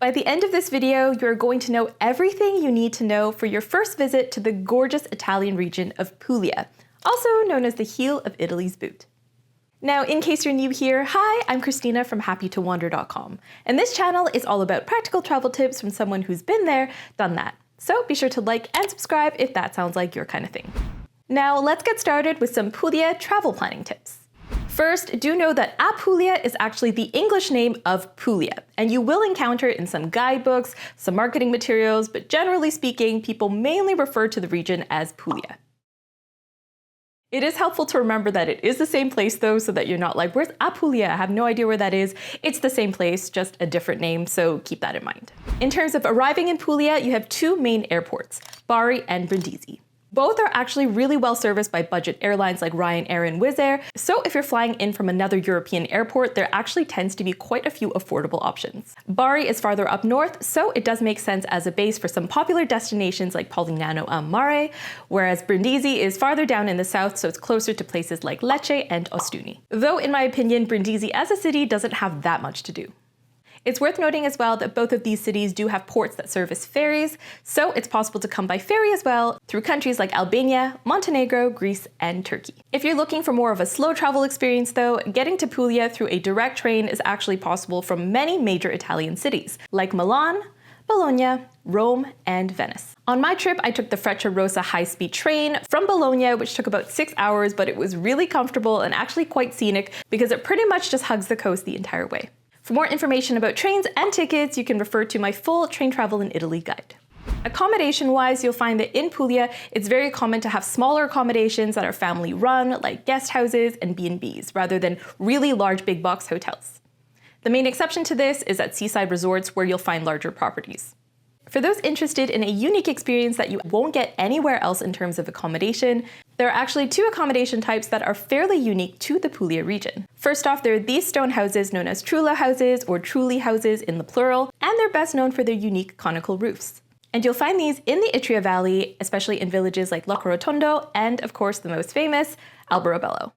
By the end of this video, you're going to know everything you need to know for your first visit to the gorgeous Italian region of Puglia, also known as the heel of Italy's boot. Now, in case you're new here, hi, I'm Christina from happytowander.com, and this channel is all about practical travel tips from someone who's been there, done that. So be sure to like and subscribe if that sounds like your kind of thing. Now, let's get started with some Puglia travel planning tips. First, do know that Apulia is actually the English name of Puglia, and you will encounter it in some guidebooks, some marketing materials, but generally speaking, people mainly refer to the region as Puglia. It is helpful to remember that it is the same place though, so that you're not like, where's Apulia? I have no idea where that is. It's the same place, just a different name, so keep that in mind. In terms of arriving in Puglia, you have two main airports, Bari and Brindisi. Both are actually really well serviced by budget airlines like Ryanair and Wizz Air, so if you're flying in from another European airport, there actually tends to be quite a few affordable options. Bari is farther up north, so it does make sense as a base for some popular destinations like Polignano a Mare, whereas Brindisi is farther down in the south, so it's closer to places like Lecce and Ostuni. Though in my opinion, Brindisi as a city doesn't have that much to do. It's worth noting as well that both of these cities do have ports that service ferries, so it's possible to come by ferry as well through countries like Albania, Montenegro, Greece, and Turkey. If you're looking for more of a slow travel experience though, getting to Puglia through a direct train is actually possible from many major Italian cities, like Milan, Bologna, Rome, and Venice. On my trip, I took the Frecciarossa high-speed train from Bologna, which took about 6 hours, but it was really comfortable and actually quite scenic because it pretty much just hugs the coast the entire way. For more information about trains and tickets, you can refer to my full train travel in Italy guide. Accommodation-wise, you'll find that in Puglia, it's very common to have smaller accommodations that are family-run, like guest houses and B&Bs, rather than really large big box hotels. The main exception to this is at seaside resorts where you'll find larger properties. For those interested in a unique experience that you won't get anywhere else in terms of accommodation, there are actually two accommodation types that are fairly unique to the Puglia region. First off, there are these stone houses known as trulla houses or trulli houses in the plural, and they're best known for their unique conical roofs. And you'll find these in the Istria Valley, especially in villages like Locorotondo and, of course, the most famous, Alberobello.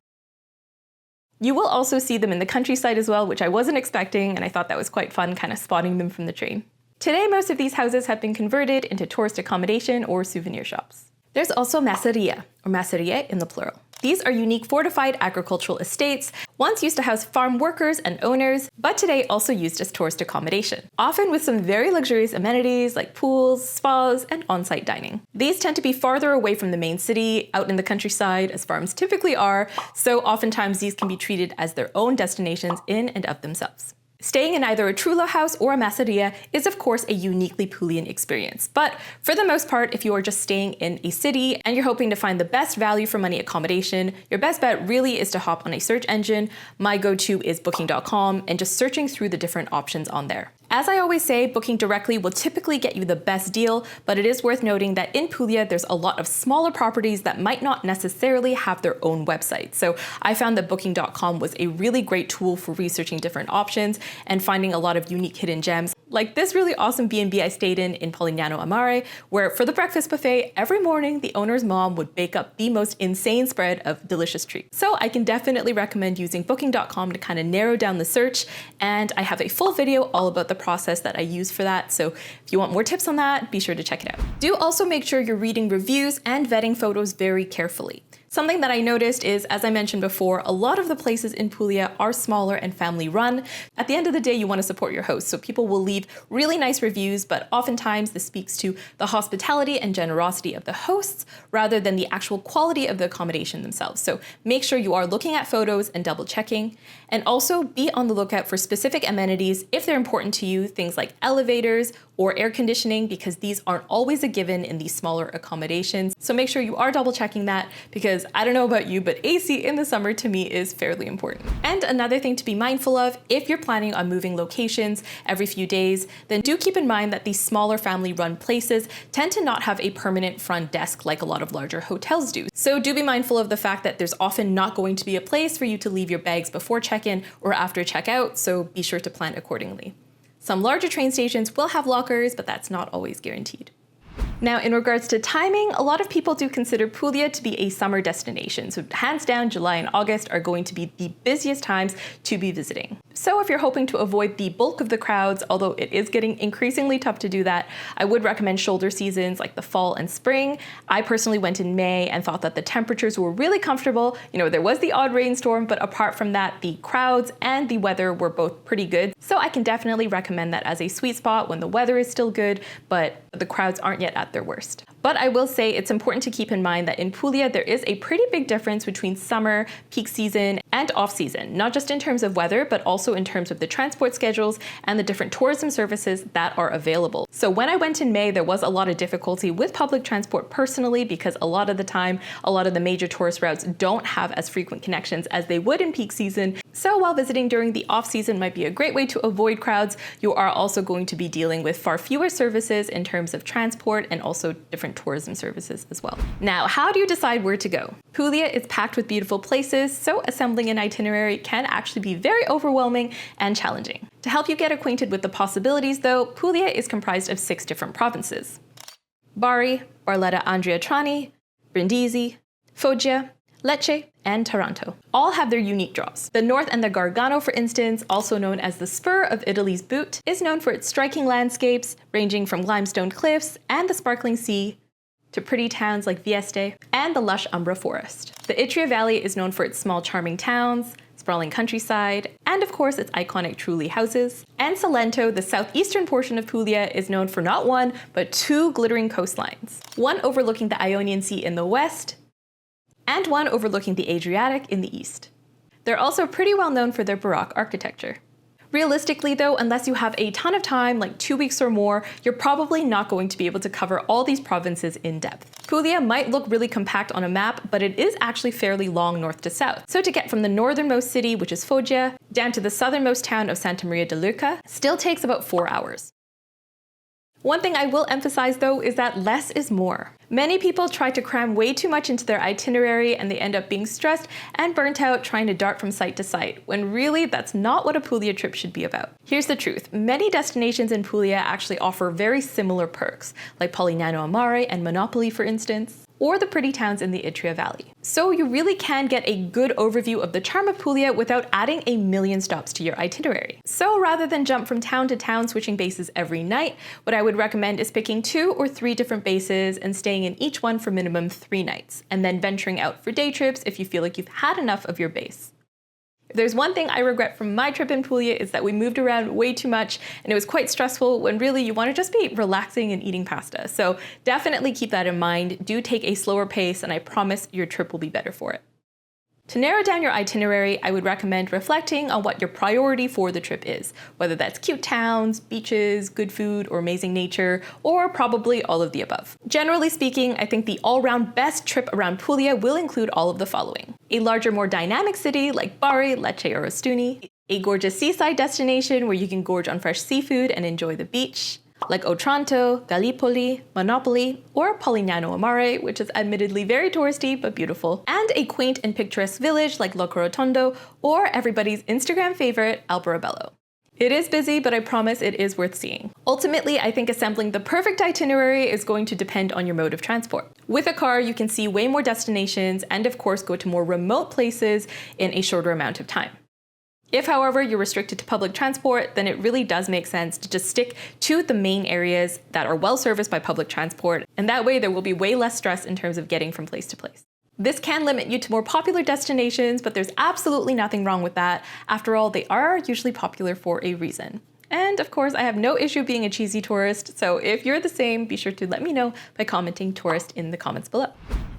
You will also see them in the countryside as well, which I wasn't expecting, and I thought that was quite fun kind of spotting them from the train. Today, most of these houses have been converted into tourist accommodation or souvenir shops. There's also masseria, or masserie in the plural. These are unique fortified agricultural estates, once used to house farm workers and owners, but today also used as tourist accommodation, often with some very luxurious amenities like pools, spas, and on-site dining. These tend to be farther away from the main city, out in the countryside, as farms typically are, so oftentimes these can be treated as their own destinations in and of themselves. Staying in either a trulla house or a masseria is of course a uniquely Puglian experience, but for the most part, if you are just staying in a city and you're hoping to find the best value for money accommodation, your best bet really is to hop on a search engine. My go-to is booking.com and just searching through the different options on there. As I always say, booking directly will typically get you the best deal, but it is worth noting that in Puglia, there's a lot of smaller properties that might not necessarily have their own website. So I found that booking.com was a really great tool for researching different options and finding a lot of unique hidden gems, like this really awesome B&B I stayed in Polignano a Mare, where for the breakfast buffet, every morning the owner's mom would bake up the most insane spread of delicious treats. So I can definitely recommend using booking.com to kind of narrow down the search, and I have a full video all about the process that I use for that, so if you want more tips on that, be sure to check it out. Do also make sure you're reading reviews and vetting photos very carefully. Something that I noticed is, as I mentioned before, a lot of the places in Puglia are smaller and family run. At the end of the day, you want to support your host, so people will leave really nice reviews, but oftentimes this speaks to the hospitality and generosity of the hosts rather than the actual quality of the accommodation themselves. So make sure you are looking at photos and double checking, and also be on the lookout for specific amenities if they're important to you, things like elevators or air conditioning, because these aren't always a given in these smaller accommodations. So make sure you are double checking that, because I don't know about you, but AC in the summer to me is fairly important. And another thing to be mindful of, if you're planning on moving locations every few days, then do keep in mind that these smaller family-run places tend to not have a permanent front desk like a lot of larger hotels do. So do be mindful of the fact that there's often not going to be a place for you to leave your bags before check-in or after check-out, so be sure to plan accordingly. Some larger train stations will have lockers, but that's not always guaranteed. Now, in regards to timing, a lot of people do consider Puglia to be a summer destination. So hands down, July and August are going to be the busiest times to be visiting. So if you're hoping to avoid the bulk of the crowds, although it is getting increasingly tough to do that, I would recommend shoulder seasons like the fall and spring. I personally went in May and thought that the temperatures were really comfortable. You know, there was the odd rainstorm, but apart from that, the crowds and the weather were both pretty good. So I can definitely recommend that as a sweet spot when the weather is still good, but the crowds aren't yet at their worst. But I will say it's important to keep in mind that in Puglia, there is a pretty big difference between summer, peak season, and off-season, not just in terms of weather, but also in terms of the transport schedules and the different tourism services that are available. So when I went in May, there was a lot of difficulty with public transport personally, because a lot of the time, a lot of the major tourist routes don't have as frequent connections as they would in peak season. So while visiting during the off-season might be a great way to avoid crowds, you are also going to be dealing with far fewer services in terms of transport and also different tourism services as well. Now, how do you decide where to go? Puglia is packed with beautiful places, so assembling an itinerary can actually be very overwhelming and challenging. To help you get acquainted with the possibilities though, Puglia is comprised of 6 different provinces: Bari, Barletta-Andria-Trani, Brindisi, Foggia, Lecce, and Taranto. All have their unique draws. The north and the Gargano, for instance, also known as the spur of Italy's boot, is known for its striking landscapes, ranging from limestone cliffs and the sparkling sea, to pretty towns like Vieste and the lush Umbra forest. The Itria Valley is known for its small charming towns, sprawling countryside, and of course its iconic Trulli houses. And Salento, the southeastern portion of Puglia, is known for not one, but 2 glittering coastlines. One overlooking the Ionian Sea in the west, and one overlooking the Adriatic in the east. They're also pretty well known for their Baroque architecture. Realistically though, unless you have a ton of time, like 2 weeks or more, you're probably not going to be able to cover all these provinces in depth. Puglia might look really compact on a map, but it is actually fairly long north to south. So to get from the northernmost city, which is Foggia, down to the southernmost town of Santa Maria de Lucca, still takes about 4 hours. One thing I will emphasize though is that less is more. Many people try to cram way too much into their itinerary and they end up being stressed and burnt out trying to dart from site to site, when really that's not what a Puglia trip should be about. Here's the truth, many destinations in Puglia actually offer very similar perks, like Polignano a Mare and Monopoli for instance, or the pretty towns in the Itria Valley. So you really can get a good overview of the charm of Puglia without adding a million stops to your itinerary. So rather than jump from town to town switching bases every night, what I would recommend is picking 2 or 3 different bases and staying in each one for minimum 3 nights, and then venturing out for day trips if you feel like you've had enough of your base. If there's one thing I regret from my trip in Puglia, is that we moved around way too much and it was quite stressful when really you want to just be relaxing and eating pasta. So definitely keep that in mind. Do take a slower pace and I promise your trip will be better for it. To narrow down your itinerary, I would recommend reflecting on what your priority for the trip is, whether that's cute towns, beaches, good food, or amazing nature, or probably all of the above. Generally speaking, I think the all-round best trip around Puglia will include all of the following: a larger, more dynamic city like Bari, Lecce, or Ostuni, a gorgeous seaside destination where you can gorge on fresh seafood and enjoy the beach, like Otranto, Gallipoli, Monopoli, or Polignano a Mare, which is admittedly very touristy but beautiful, and a quaint and picturesque village like Locorotondo, or everybody's Instagram favorite, Alberobello. It is busy, but I promise it is worth seeing. Ultimately, I think assembling the perfect itinerary is going to depend on your mode of transport. With a car, you can see way more destinations and of course go to more remote places in a shorter amount of time. If, however, you're restricted to public transport, then it really does make sense to just stick to the main areas that are well serviced by public transport, and that way there will be way less stress in terms of getting from place to place. This can limit you to more popular destinations, but there's absolutely nothing wrong with that. After all, they are usually popular for a reason. And of course, I have no issue being a cheesy tourist, so if you're the same, be sure to let me know by commenting tourist in the comments below.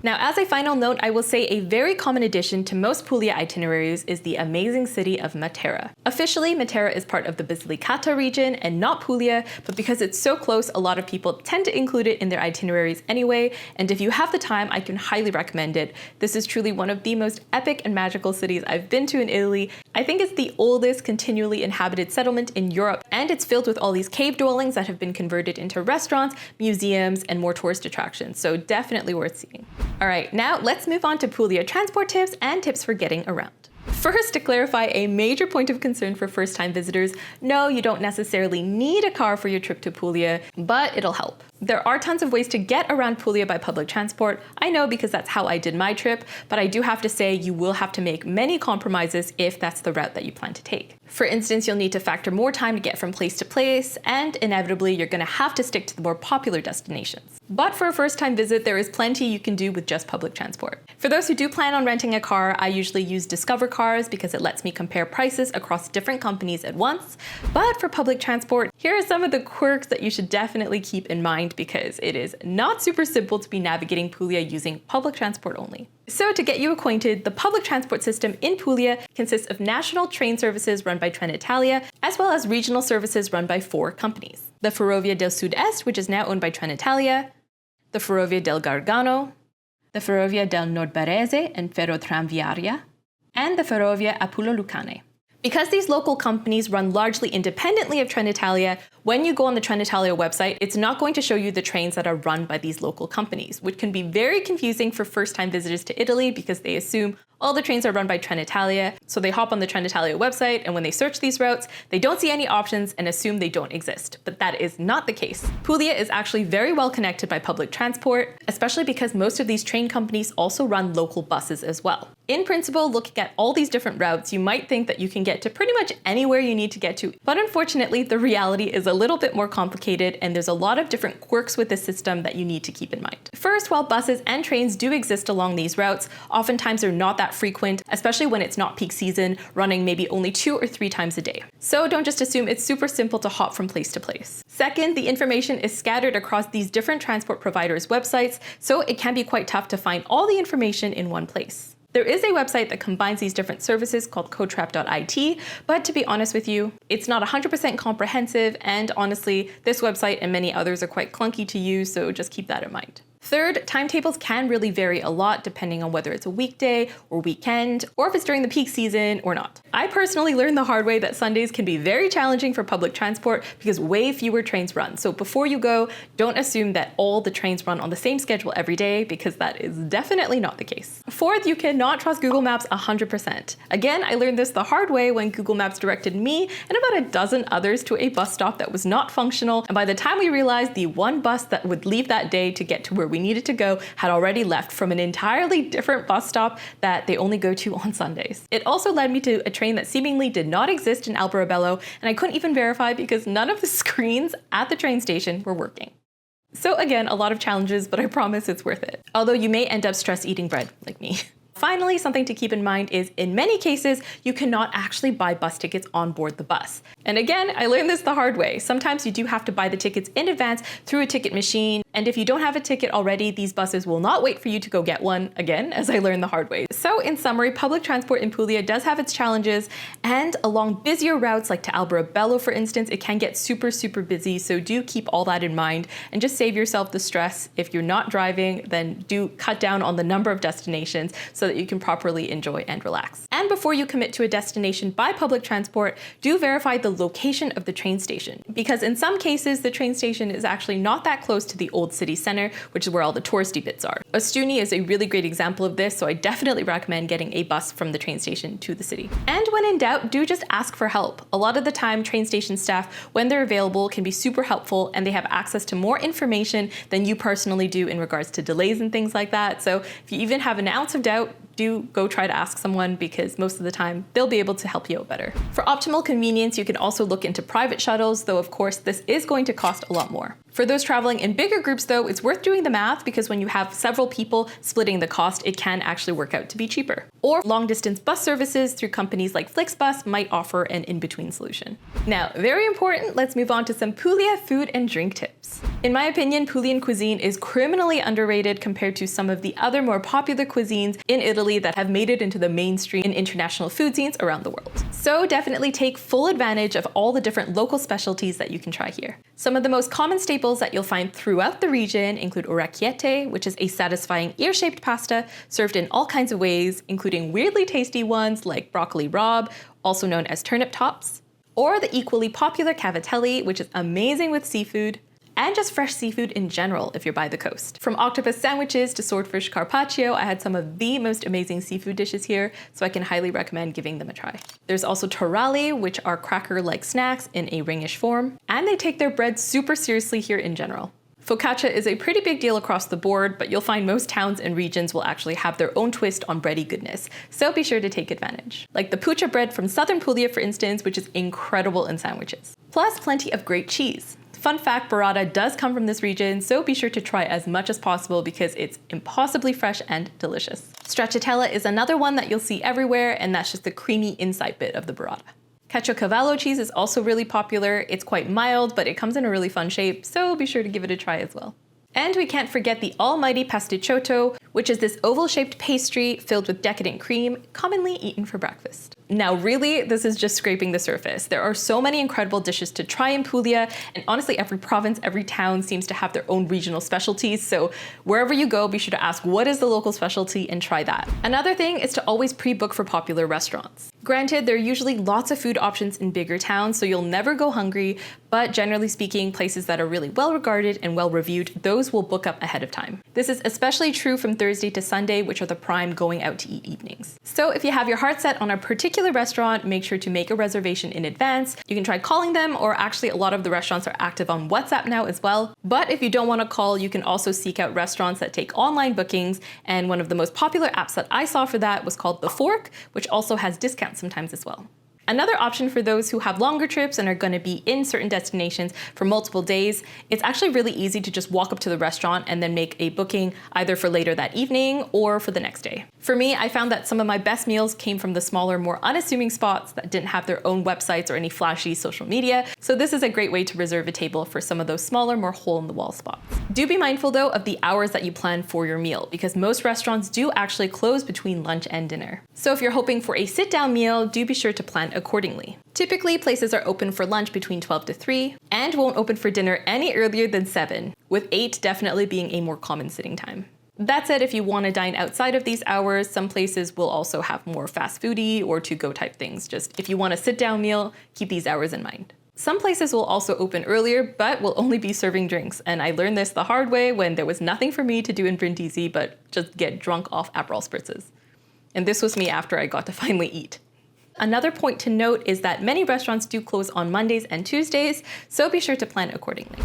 Now, as a final note, I will say a very common addition to most Puglia itineraries is the amazing city of Matera. Officially, Matera is part of the Basilicata region and not Puglia, but because it's so close, a lot of people tend to include it in their itineraries anyway, and if you have the time, I can highly recommend it. This is truly one of the most epic and magical cities I've been to in Italy. I think it's the oldest continually inhabited settlement in Europe, and it's filled with all these cave dwellings that have been converted into restaurants, museums, and more tourist attractions, so definitely worth seeing. All right, now let's move on to Puglia transport tips and tips for getting around. First, to clarify a major point of concern for first-time visitors, no, you don't necessarily need a car for your trip to Puglia, but it'll help. There are tons of ways to get around Puglia by public transport. I know because that's how I did my trip, but I do have to say you will have to make many compromises if that's the route that you plan to take. For instance, you'll need to factor more time to get from place to place, and inevitably you're going to have to stick to the more popular destinations. But for a first-time visit, there is plenty you can do with just public transport. For those who do plan on renting a car, I usually use Discover Cars because it lets me compare prices across different companies at once. But for public transport, here are some of the quirks that you should definitely keep in mind because it is not super simple to be navigating Puglia using public transport only. So to get you acquainted, the public transport system in Puglia consists of national train services run by Trenitalia, as well as regional services run by 4 companies. The Ferrovia del Sud-Est, which is now owned by Trenitalia, the Ferrovia del Gargano, the Ferrovia del Nord Barese and Ferrotramviaria, and the Ferrovia Apullo-Lucane. Because these local companies run largely independently of Trenitalia, when you go on the Trenitalia website, it's not going to show you the trains that are run by these local companies, which can be very confusing for first-time visitors to Italy because they assume all the trains are run by Trenitalia. So they hop on the Trenitalia website, and when they search these routes, they don't see any options and assume they don't exist. But that is not the case. Puglia is actually very well connected by public transport, especially because most of these train companies also run local buses as well. In principle, looking at all these different routes, you might think that you can get to pretty much anywhere you need to get to. But unfortunately, the reality is a little bit more complicated, and there's a lot of different quirks with the system that you need to keep in mind. First, while buses and trains do exist along these routes, oftentimes they're not that frequent, especially when it's not peak season, running maybe only 2 or 3 times a day. So don't just assume it's super simple to hop from place to place. Second, the information is scattered across these different transport providers' websites, so it can be quite tough to find all the information in one place. There is a website that combines these different services called cotrap.it, but to be honest with you, it's not 100% comprehensive, and honestly, this website and many others are quite clunky to use, so just keep that in mind. Third, timetables can really vary a lot depending on whether it's a weekday or weekend, or if it's during the peak season or not. I personally learned the hard way that Sundays can be very challenging for public transport because way fewer trains run. So before you go, don't assume that all the trains run on the same schedule every day because that is definitely not the case. Fourth, you cannot trust Google Maps 100%. Again, I learned this the hard way when Google Maps directed me and about a dozen others to a bus stop that was not functional, and by the time we realized the one bus that would leave that day to get to where we needed to go had already left from an entirely different bus stop that they only go to on Sundays. It also led me to a train that seemingly did not exist in Alberobello, and I couldn't even verify because none of the screens at the train station were working. So again, a lot of challenges, but I promise it's worth it. Although you may end up stress eating bread like me. Finally, something to keep in mind is in many cases, you cannot actually buy bus tickets on board the bus. And again, I learned this the hard way. Sometimes you do have to buy the tickets in advance through a ticket machine. And if you don't have a ticket already, these buses will not wait for you to go get one, again, as I learned the hard way. So in summary, public transport in Puglia does have its challenges, and along busier routes like to Alberobello, for instance, it can get super busy. So do keep all that in mind and just save yourself the stress. If you're not driving, then do cut down on the number of destinations so that you can properly enjoy and relax. And before you commit to a destination by public transport, do verify the location of the train station, because in some cases the train station is actually not that close to the old city center, which is where all the touristy bits are. Ostuni is a really great example of this, so I definitely recommend getting a bus from the train station to the city. And when in doubt, do just ask for help. A lot of the time, train station staff, when they're available, can be super helpful, and they have access to more information than you personally do in regards to delays and things like that. So if you even have an ounce of doubt, do go try to ask someone, because most of the time they'll be able to help you out better. For optimal convenience, you can also look into private shuttles, though of course this is going to cost a lot more. For those traveling in bigger groups though, it's worth doing the math, because when you have several people splitting the cost, it can actually work out to be cheaper. Or long distance bus services through companies like Flixbus might offer an in-between solution. Now, very important, let's move on to some Puglia food and drink tips. In my opinion, Puglian cuisine is criminally underrated compared to some of the other more popular cuisines in Italy that have made it into the mainstream in international food scenes around the world. So definitely take full advantage of all the different local specialties that you can try here. Some of the most common staples that you'll find throughout the region include orecchiette, which is a satisfying ear-shaped pasta served in all kinds of ways, including weirdly tasty ones like broccoli rabe, also known as turnip tops, or the equally popular cavatelli, which is amazing with seafood, and just fresh seafood in general if you're by the coast. From octopus sandwiches to swordfish carpaccio, I had some of the most amazing seafood dishes here, so I can highly recommend giving them a try. There's also torralli, which are cracker-like snacks in a ringish form, and they take their bread super seriously here in general. Focaccia is a pretty big deal across the board, but you'll find most towns and regions will actually have their own twist on bready goodness, so be sure to take advantage. Like the puccia bread from southern Puglia, for instance, which is incredible in sandwiches. Plus plenty of great cheese. Fun fact, burrata does come from this region, so be sure to try as much as possible because it's impossibly fresh and delicious. Stracciatella is another one that you'll see everywhere, and that's just the creamy inside bit of the burrata. Caciocavallo cheese is also really popular. It's quite mild, but it comes in a really fun shape, so be sure to give it a try as well. And we can't forget the almighty pasticciotto, which is this oval-shaped pastry filled with decadent cream, commonly eaten for breakfast. Now really, this is just scraping the surface. There are so many incredible dishes to try in Puglia, and honestly every province, every town seems to have their own regional specialties, so wherever you go, be sure to ask what is the local specialty and try that. Another thing is to always pre-book for popular restaurants. Granted, there are usually lots of food options in bigger towns, so you'll never go hungry, but generally speaking, places that are really well regarded and well reviewed, those will book up ahead of time. This is especially true from Thursday to Sunday, which are the prime going out to eat evenings. So if you have your heart set on a particular restaurant, make sure to make a reservation in advance. You can try calling them, or actually a lot of the restaurants are active on WhatsApp now as well. But if you don't want to call, you can also seek out restaurants that take online bookings, and one of the most popular apps that I saw for that was called The Fork, which also has discounts sometimes as well. Another option for those who have longer trips and are going to be in certain destinations for multiple days, it's actually really easy to just walk up to the restaurant and then make a booking either for later that evening or for the next day. For me, I found that some of my best meals came from the smaller, more unassuming spots that didn't have their own websites or any flashy social media, so this is a great way to reserve a table for some of those smaller, more hole-in-the-wall spots. Do be mindful though of the hours that you plan for your meal, because most restaurants do actually close between lunch and dinner. So if you're hoping for a sit-down meal, do be sure to plan accordingly. Typically, places are open for lunch between 12 to 3 and won't open for dinner any earlier than 7, with 8 definitely being a more common sitting time. That said, if you want to dine outside of these hours, some places will also have more fast foodie or to-go type things. Just if you want a sit-down meal, keep these hours in mind. Some places will also open earlier, but will only be serving drinks, and I learned this the hard way when there was nothing for me to do in Brindisi but just get drunk off Aperol spritzes. And this was me after I got to finally eat. Another point to note is that many restaurants do close on Mondays and Tuesdays, so be sure to plan accordingly.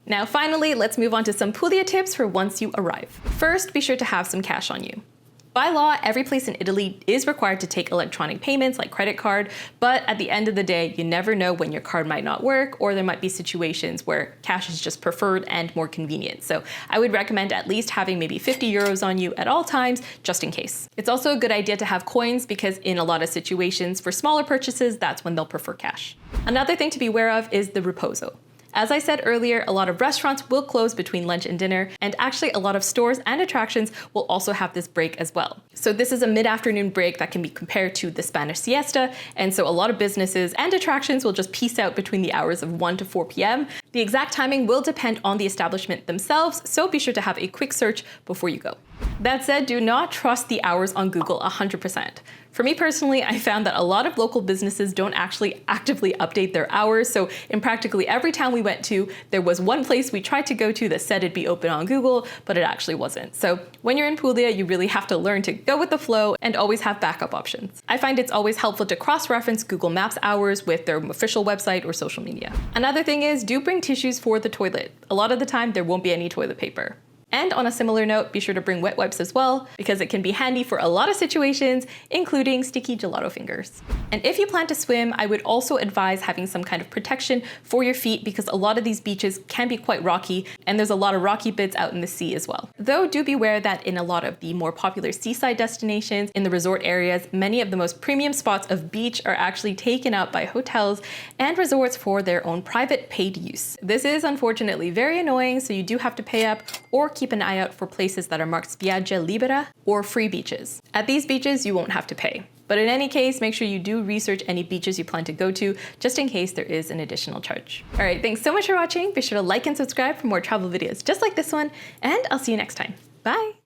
Now finally, let's move on to some Puglia tips for once you arrive. First, be sure to have some cash on you. By law, every place in Italy is required to take electronic payments like credit card, but at the end of the day, you never know when your card might not work, or there might be situations where cash is just preferred and more convenient. So I would recommend at least having maybe 50 euros on you at all times, just in case. It's also a good idea to have coins because in a lot of situations, for smaller purchases, that's when they'll prefer cash. Another thing to be aware of is the riposo. As I said earlier, a lot of restaurants will close between lunch and dinner, and actually a lot of stores and attractions will also have this break as well. So this is a mid-afternoon break that can be compared to the Spanish siesta, and so a lot of businesses and attractions will just peace out between the hours of 1 to 4 p.m. The exact timing will depend on the establishment themselves, so be sure to have a quick search before you go. That said, do not trust the hours on Google 100%. For me personally, I found that a lot of local businesses don't actually actively update their hours, so in practically every town we went to, there was one place we tried to go to that said it'd be open on Google, but it actually wasn't. So when you're in Puglia, you really have to learn to go with the flow and always have backup options. I find it's always helpful to cross-reference Google Maps hours with their official website or social media. Another thing is, do bring tissues for the toilet. A lot of the time, there won't be any toilet paper. And on a similar note, be sure to bring wet wipes as well, because it can be handy for a lot of situations, including sticky gelato fingers. And if you plan to swim, I would also advise having some kind of protection for your feet, because a lot of these beaches can be quite rocky, and there's a lot of rocky bits out in the sea as well. Though do be aware that in a lot of the more popular seaside destinations in the resort areas, many of the most premium spots of beach are actually taken up by hotels and resorts for their own private paid use. This is unfortunately very annoying, so you do have to pay up or keep an eye out for places that are marked spiaggia libera or free beaches. At these beaches, you won't have to pay. But in any case, make sure you do research any beaches you plan to go to, just in case there is an additional charge. All right, thanks so much for watching. Be sure to like and subscribe for more travel videos just like this one, and I'll see you next time. Bye.